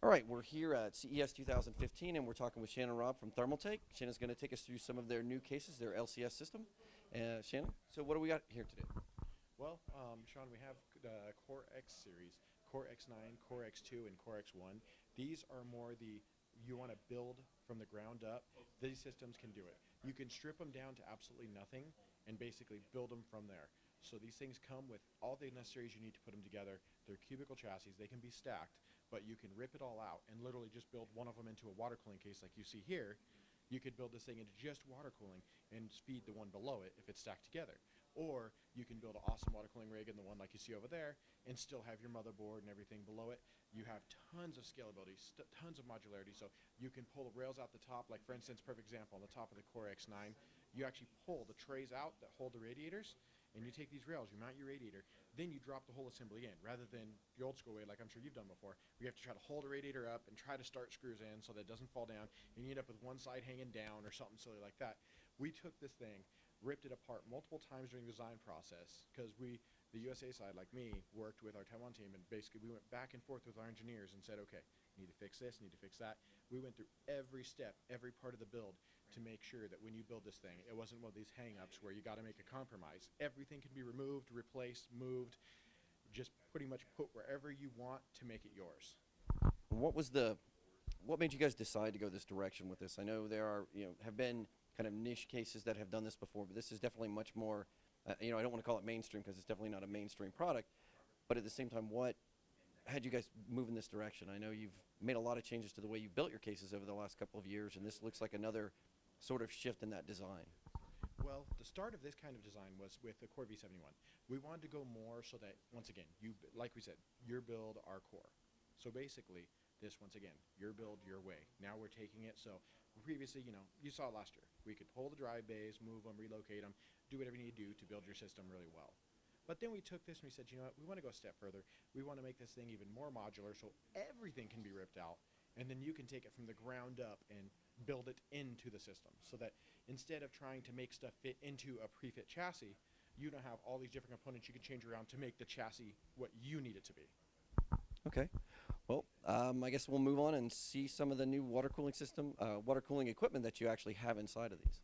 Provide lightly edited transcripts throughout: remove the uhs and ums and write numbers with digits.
All right, we're here at CES 2015, and we're talking with Shannon Robb from Thermaltake. Shannon's going to take us through some of their new cases, their LCS system. Shannon, so what do we got here today? Well, Sean, we have the Core X series, Core X9, Core X2, and Core X1. These are more you want to build from the ground up. These systems can do it. You can strip them down to absolutely nothing and basically build them from there. So these things come with all the necessaries you need to put them together. They're cubical chassis. They can be stacked, but you can rip it all out and literally just build one of them into a water cooling case like you see here. You could build this thing into just water cooling and feed the one below it if it's stacked together. Or you can build an awesome water cooling rig in the one like you see over there and still have your motherboard and everything below it. You have tons of scalability, tons of modularity, so you can pull the rails out the top. Like for instance, perfect example, on the top of the Core X9, you actually pull the trays out that hold the radiators, and you take these rails, you mount your radiator, then you drop the whole assembly in, rather than the old school way, like I'm sure you've done before, where you have to try to hold the radiator up and try to start screws in so that it doesn't fall down, and you end up with one side hanging down or something silly like that. We took this thing, ripped it apart multiple times during the design process, because the USA side, like me, worked with our Taiwan team, and basically we went back and forth with our engineers and said, okay, need to fix this, need to fix that. We went through every step, every part of the build to make sure that when you build this thing, it wasn't one of these hang-ups where you got to make a compromise. Everything can be removed, replaced, moved, just pretty much put wherever you want to make it yours. What made you guys decide to go this direction with this? I know there are, have been kind of niche cases that have done this before, but this is definitely much more, I don't want to call it mainstream because it's definitely not a mainstream product, but at the same time, what had you guys move in this direction? I know you've made a lot of changes to the way you built your cases over the last couple of years, and this looks like another sort of shift in that design. Well, the start of this kind of design was with the Core V71. We wanted to go more so that, once again, like we said, your build, our core. So basically, this, once again, your build, your way. Now we're taking it, so previously, you saw it last year. We could pull the drive bays, move them, relocate them, do whatever you need to do to build your system really well. But then we took this and we said, you know what, we want to go a step further. We want to make this thing even more modular so everything can be ripped out, and then you can take it from the ground up and build it into the system, so that instead of trying to make stuff fit into a pre-fit chassis, you don't have all these different components you can change around to make the chassis what you need it to be. Okay. Well, I guess we'll move on and see some of the new water cooling equipment that you actually have inside of these.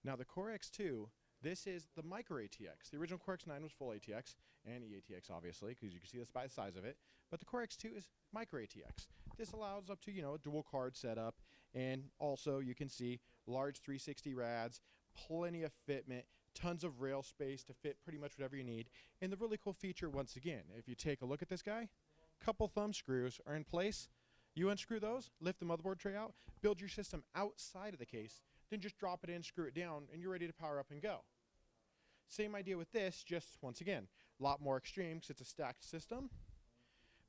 Now the Core X2, this is the micro ATX. The original Core X9 was full ATX and EATX, obviously, because you can see this by the size of it. But the Core X2 is micro ATX. This allows up to, a dual card setup, and also you can see large 360 rads, plenty of fitment, tons of rail space to fit pretty much whatever you need. And the really cool feature, once again, if you take a look at this guy, couple thumb screws are in place. You unscrew those, lift the motherboard tray out, build your system outside of the case, then just drop it in, screw it down, and you're ready to power up and go. Same idea with this, just once again, a lot more extreme because it's a stacked system.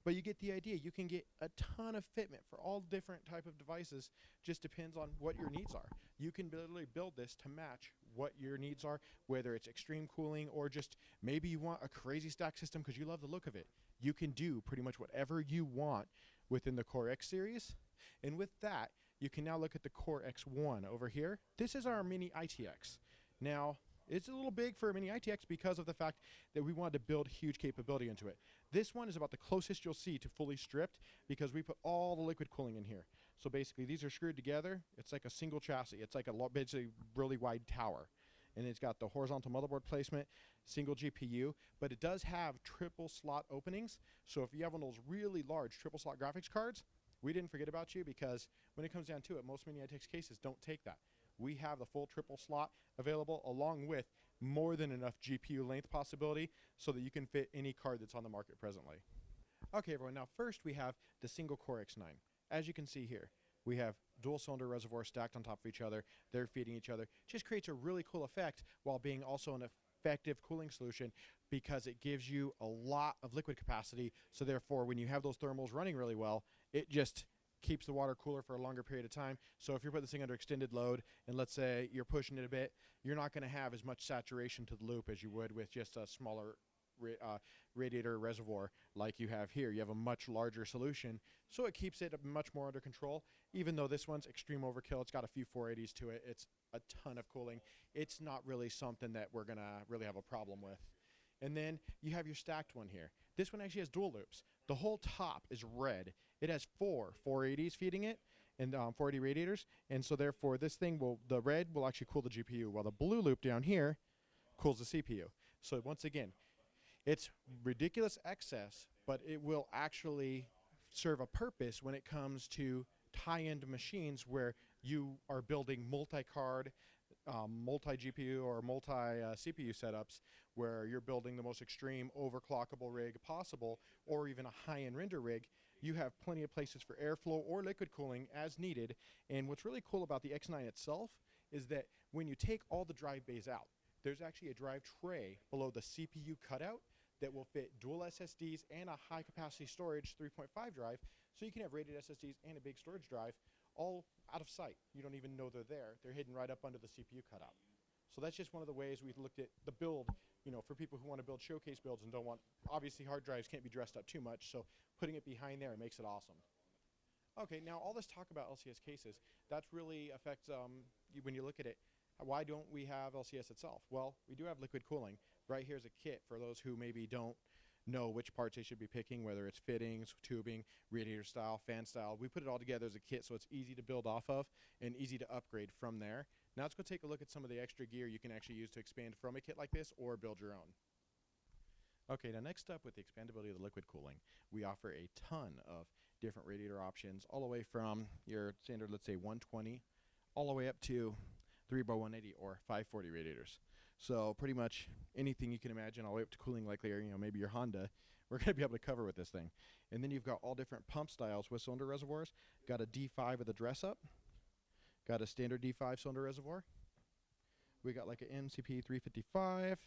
But you get the idea. You can get a ton of fitment for all different type of devices. Just depends on what your needs are. You can literally build this to match what your needs are, whether it's extreme cooling or just maybe you want a crazy stack system because you love the look of it. You can do pretty much whatever you want within the Core X series. And with that, you can now look at the Core X1 over here. This is our mini ITX. Now, it's a little big for a mini ITX because of the fact that we wanted to build huge capability into it. This one is about the closest you'll see to fully stripped because we put all the liquid cooling in here. So basically these are screwed together. It's like a single chassis. It's like a basically really wide tower. And it's got the horizontal motherboard placement, single GPU, but it does have triple slot openings. So if you have one of those really large triple slot graphics cards, we didn't forget about you, because when it comes down to it, most mini ITX cases don't take that. We have the full triple slot available along with more than enough GPU length possibility so that you can fit any card that's on the market presently. Okay, everyone, now first we have the single Core X9. As you can see here, we have dual cylinder reservoirs stacked on top of each other. They're feeding each other. Just creates a really cool effect while being also an effective cooling solution, because it gives you a lot of liquid capacity. So therefore, when you have those thermals running really well, it just keeps the water cooler for a longer period of time. So if you're putting this thing under extended load, and let's say you're pushing it a bit, you're not going to have as much saturation to the loop as you would with just a smaller radiator reservoir like you have here. You have a much larger solution, so it keeps it much more under control. Even though this one's extreme overkill, it's got a few 480s to it, it's a ton of cooling. It's not really something that we're going to really have a problem with. And then you have your stacked one here. This one actually has dual loops. The whole top is red. It has four 480s feeding it, and 480 radiators, and so therefore this thing the red will actually cool the GPU, while the blue loop down here cools the CPU. So once again, it's ridiculous excess, but it will actually serve a purpose when it comes to high-end machines where you are building multi-card, multi-GPU or multi-CPU setups, where you're building the most extreme overclockable rig possible, or even a high-end render rig. You have plenty of places for airflow or liquid cooling as needed. And what's really cool about the X9 itself is that when you take all the drive bays out, there's actually a drive tray below the CPU cutout that will fit dual SSDs and a high-capacity storage 3.5 drive, so you can have rated SSDs and a big storage drive all out of sight. You don't even know they're there. They're hidden right up under the CPU cutout. So that's just one of the ways we've looked at the build, for people who want to build showcase builds and don't want, obviously hard drives can't be dressed up too much, so putting it behind there makes it awesome. Okay, now all this talk about LCS cases, that really affects, when you look at it, why don't we have LCS itself? Well, we do have liquid cooling. Right here's a kit for those who maybe don't know which parts they should be picking, whether it's fittings, tubing, radiator style, fan style. We put it all together as a kit so it's easy to build off of and easy to upgrade from there. Now let's go take a look at some of the extra gear you can actually use to expand from a kit like this or build your own. Okay, now next up, with the expandability of the liquid cooling, we offer a ton of different radiator options, all the way from your standard, let's say 120, all the way up to 3x180 or 540 radiators. So pretty much anything you can imagine, all the way up to cooling like maybe your Honda, we're going to be able to cover with this thing. And then you've got all different pump styles with cylinder reservoirs. Got a D5 with a dress up. Got a standard D5 cylinder reservoir. We got like an MCP 355.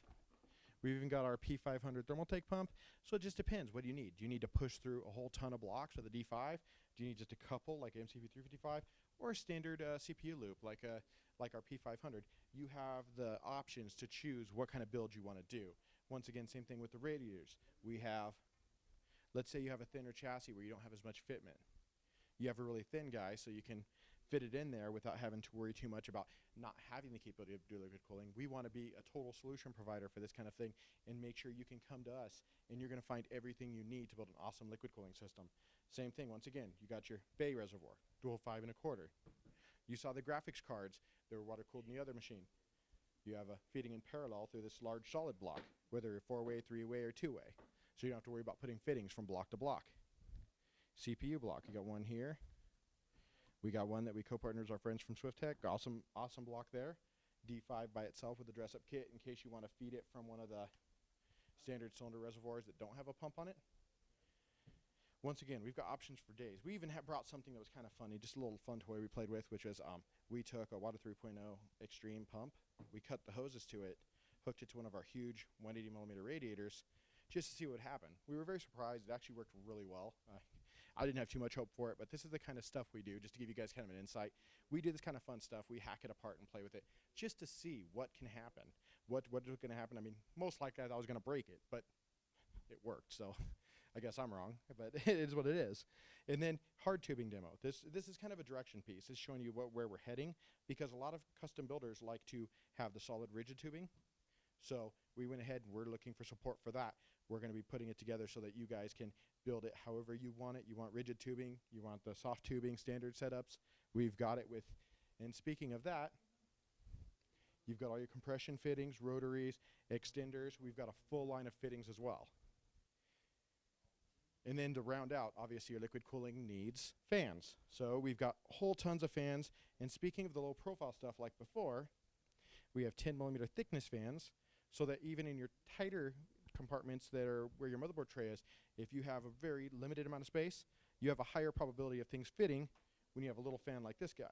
We've even got our P500 Thermaltake pump. So it just depends. What do you need? Do you need to push through a whole ton of blocks with a D5? Do you need just a couple like MCP 355? Or a standard CPU loop like our P500? You have the options to choose what kind of build you want to do. Once again, same thing with the radiators. We have, let's say you have a thinner chassis where you don't have as much fitment. You have a really thin guy, so you can fit it in there without having to worry too much about not having the capability of do liquid cooling. We want to be a total solution provider for this kind of thing and make sure you can come to us and you're going to find everything you need to build an awesome liquid cooling system. Same thing, once again, you got your bay reservoir, dual 5.25. You saw the graphics cards. They were water cooled in the other machine. You have a feeding in parallel through this large solid block, whether you're 4-way, 3-way, or 2-way. So you don't have to worry about putting fittings from block to block. CPU block, you got one here. We got one that we co-partners our friends from SwiftTech. Awesome block there. D5 by itself with a dress-up kit in case you want to feed it from one of the standard cylinder reservoirs that don't have a pump on it. Once again, we've got options for days. We even brought something that was kind of funny, just a little fun toy we played with, which was we took a Water 3.0 Extreme pump. We cut the hoses to it, hooked it to one of our huge 180mm radiators just to see what would happen. We were very surprised. It actually worked really well. I didn't have too much hope for it, but this is the kind of stuff we do, just to give you guys kind of an insight. We do this kind of fun stuff. We hack it apart and play with it just to see what can happen. What is going to happen? I mean, most likely I thought I was going to break it, but it worked, so I guess I'm wrong, but it is what it is. And then hard tubing demo. This is kind of a direction piece. It's showing you where we're heading, because a lot of custom builders like to have the solid rigid tubing. So we went ahead and we're looking for support for that. We're going to be putting it together so that you guys can build it however you want it. You want rigid tubing, you want the soft tubing standard setups. We've got it with, and speaking of that, you've got all your compression fittings, rotaries, extenders. We've got a full line of fittings as well. And then to round out, obviously your liquid cooling needs fans. So we've got whole tons of fans. And speaking of the low profile stuff like before, we have 10mm thickness fans, so that even in your tighter compartments that are where your motherboard tray is, if you have a very limited amount of space, you have a higher probability of things fitting when you have a little fan like this guy.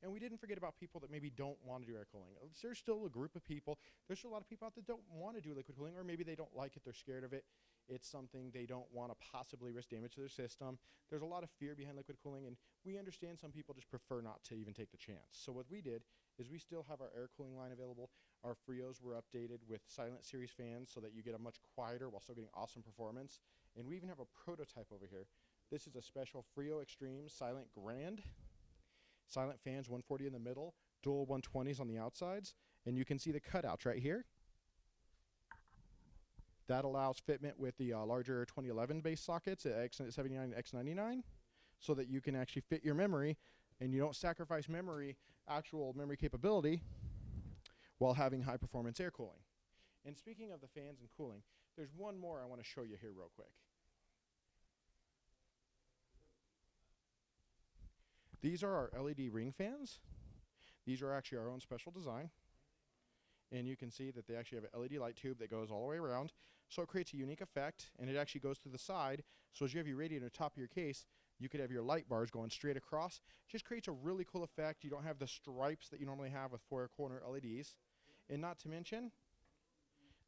And we didn't forget about people that maybe don't want to do air cooling. There's still a group of people. There's still a lot of people out there that don't want to do liquid cooling, or maybe they don't like it, they're scared of it. It's something they don't want to possibly risk damage to their system. There's a lot of fear behind liquid cooling, and we understand some people just prefer not to even take the chance. So what we did is we still have our air cooling line available. Our Freos were updated with Silent Series fans so that you get a much quieter while still getting awesome performance. And we even have a prototype over here. This is a special Freo Extreme Silent Grand. Silent fans, 140 in the middle, dual 120s on the outsides, and you can see the cutouts right here. That allows fitment with the larger 2011 base sockets at X79 and X99, so that you can actually fit your memory and you don't sacrifice actual memory capability, while having high performance air cooling. And speaking of the fans and cooling, there's one more I want to show you here real quick. These are our LED ring fans. These are actually our own special design. And you can see that they actually have an LED light tube that goes all the way around. So it creates a unique effect, and it actually goes to the side. So as you have your radiator on top of your case, you could have your light bars going straight across. It just creates a really cool effect. You don't have the stripes that you normally have with four corner LEDs. And not to mention,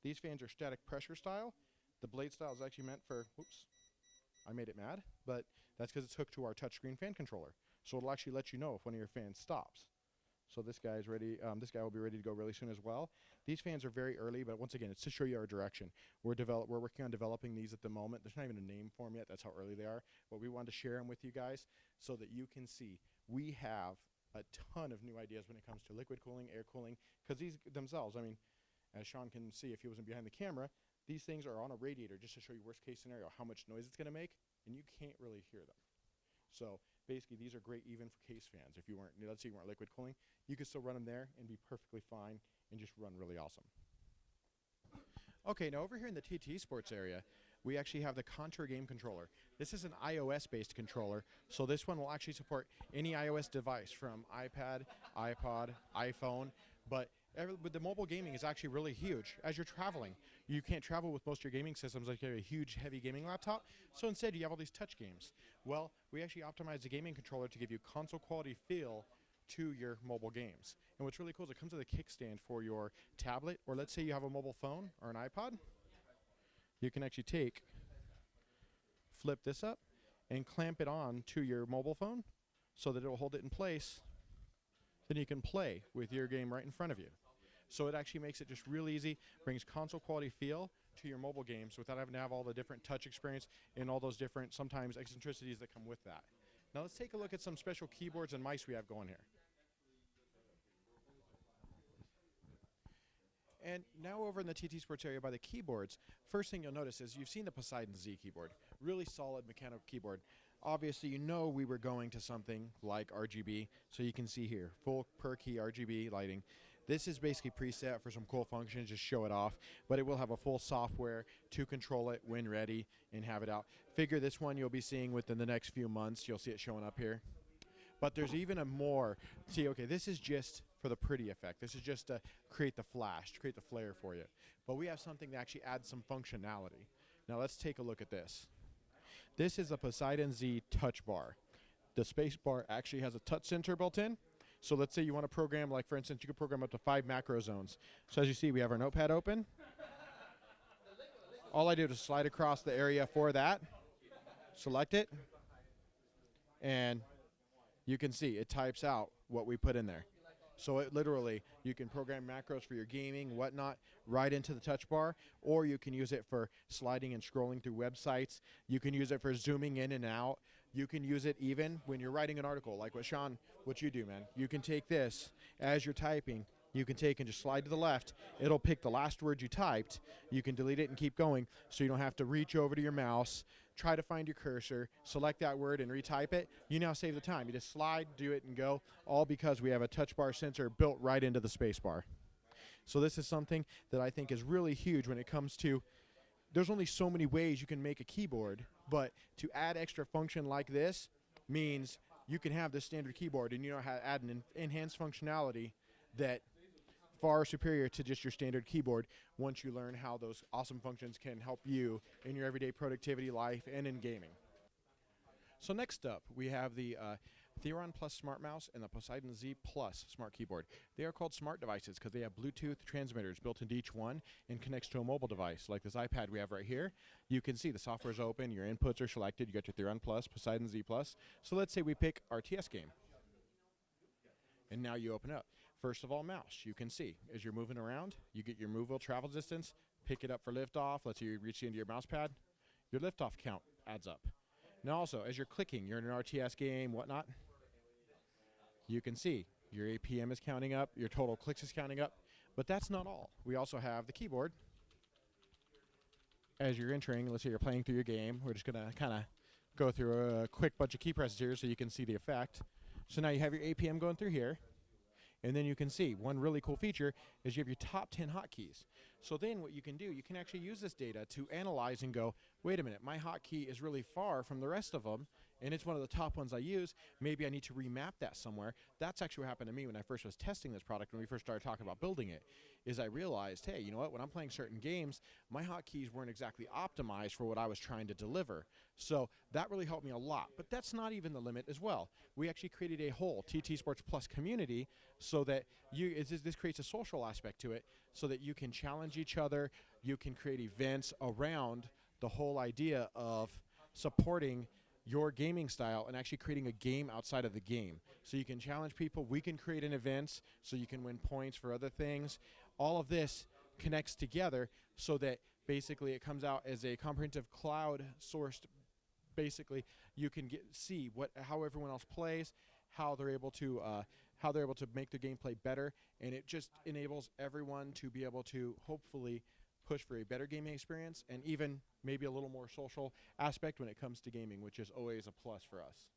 these fans are static pressure style. The blade style is actually meant for, oops, I made it mad, but that's because it's hooked to our touchscreen fan controller. So it'll actually let you know if one of your fans stops. So this guy is ready. This guy will be ready to go really soon as well. These fans are very early, but once again, it's to show you our direction. We're working on developing these at the moment. There's not even a name for them yet. That's how early they are. But we wanted to share them with you guys so that you can see we have a ton of new ideas when it comes to liquid cooling, air cooling, because these themselves, I mean, as Sean can see if he wasn't behind the camera, these things are on a radiator just to show you worst case scenario, how much noise it's going to make, and you can't really hear them. So basically, these are great even for case fans. If you weren't, let's say you weren't liquid cooling, you could still run them there and be perfectly fine and just run really awesome. Okay, now over here in the TT Sports area, we actually have the Contour game controller. This is an iOS-based controller, so this one will actually support any iOS device from iPad, iPod, iPhone, but the mobile gaming is actually really huge. As you're traveling, you can't travel with most of your gaming systems like you have a huge, heavy gaming laptop, so instead you have all these touch games. Well, we actually optimize the gaming controller to give you console quality feel to your mobile games. And what's really cool is it comes with a kickstand for your tablet, or let's say you have a mobile phone or an iPod. You can actually flip this up and clamp it on to your mobile phone so that it will hold it in place. Then you can play with your game right in front of you. So it actually makes it just real easy, brings console quality feel to your mobile games without having to have all the different touch experience and all those different, sometimes, eccentricities that come with that. Now let's take a look at some special keyboards and mice we have going here. And now over in the TT Sports area by the keyboards, first thing you'll notice is you've seen the Poseidon Z keyboard. Really solid mechanical keyboard. Obviously, you know we were going to something like RGB, so you can see here, full per key RGB lighting. This is basically preset for some cool functions, just show it off, but it will have a full software to control it when ready and have it out. Figure this one you'll be seeing within the next few months. You'll see it showing up here. But there's even a more, see, okay, this is just for the pretty effect. This is just to create the flash, to create the flare for you. But we have something that actually adds some functionality. Now let's take a look at this. This is a Poseidon Z touch bar. The space bar actually has a touch sensor built in. So let's say you want to program, like for instance, you could program up to 5 macro zones. So as you see, we have our notepad open. All I do is slide across the area for that, select it, and you can see it types out what we put in there. So it literally, you can program macros for your gaming, whatnot, right into the touch bar, or you can use it for sliding and scrolling through websites. You can use it for zooming in and out. You can use it even when you're writing an article, like what Sean, what you do, man. You can take this as you're typing. You can take and just slide to the left. It'll pick the last word you typed. You can delete it and keep going, so you don't have to reach over to your mouse, try to find your cursor, select that word, and retype it. You now save the time. You just slide, do it, and go, all because we have a touch bar sensor built right into the space bar. So this is something that I think is really huge when it comes to, there's only so many ways you can make a keyboard, but to add extra function like this means you can have this standard keyboard and you know how to add an enhanced functionality that far superior to just your standard keyboard once you learn how those awesome functions can help you in your everyday productivity life and in gaming. So next up, we have the Theorem Plus Smart Mouse and the Poseidon Z Plus Smart Keyboard. They are called smart devices because they have Bluetooth transmitters built into each one and connects to a mobile device like this iPad we have right here. You can see the software is open, your inputs are selected, you got your Theorem Plus, Poseidon Z Plus. So let's say we pick our TS game. And now you open up. First of all, mouse. You can see as you're moving around, you get your movable travel distance, pick it up for liftoff. Let's say you reach into your mouse pad, your liftoff count adds up. Now also, as you're clicking, you're in an RTS game, whatnot, you can see your APM is counting up, your total clicks is counting up, but that's not all. We also have the keyboard. as you're entering, let's say you're playing through your game. We're just going to kind of go through a quick bunch of key presses here so you can see the effect. So now you have your APM going through here. And then you can see one really cool feature is you have your top 10 hotkeys. So then what you can do, you can actually use this data to analyze and go, wait a minute, my hotkey is really far from the rest of them, and it's one of the top ones I use. Maybe I need to remap that somewhere. That's actually what happened to me when I first was testing this product, when we first started talking about building it, is I realized, hey, you know what, when I'm playing certain games, my hotkeys weren't exactly optimized for what I was trying to deliver. So that really helped me a lot. But that's not even the limit as well. We actually created a whole TT Sports Plus community so that this creates a social aspect to it so that you can challenge each other, you can create events around the whole idea of supporting your gaming style and actually creating a game outside of the game. So you can challenge people, we can create an event so you can win points for other things. All of this connects together so that basically it comes out as a comprehensive cloud-sourced, basically you can see how everyone else plays, how they're able to make the gameplay better, and it just enables everyone to be able to hopefully push for a better gaming experience and even maybe a little more social aspect when it comes to gaming, which is always a plus for us.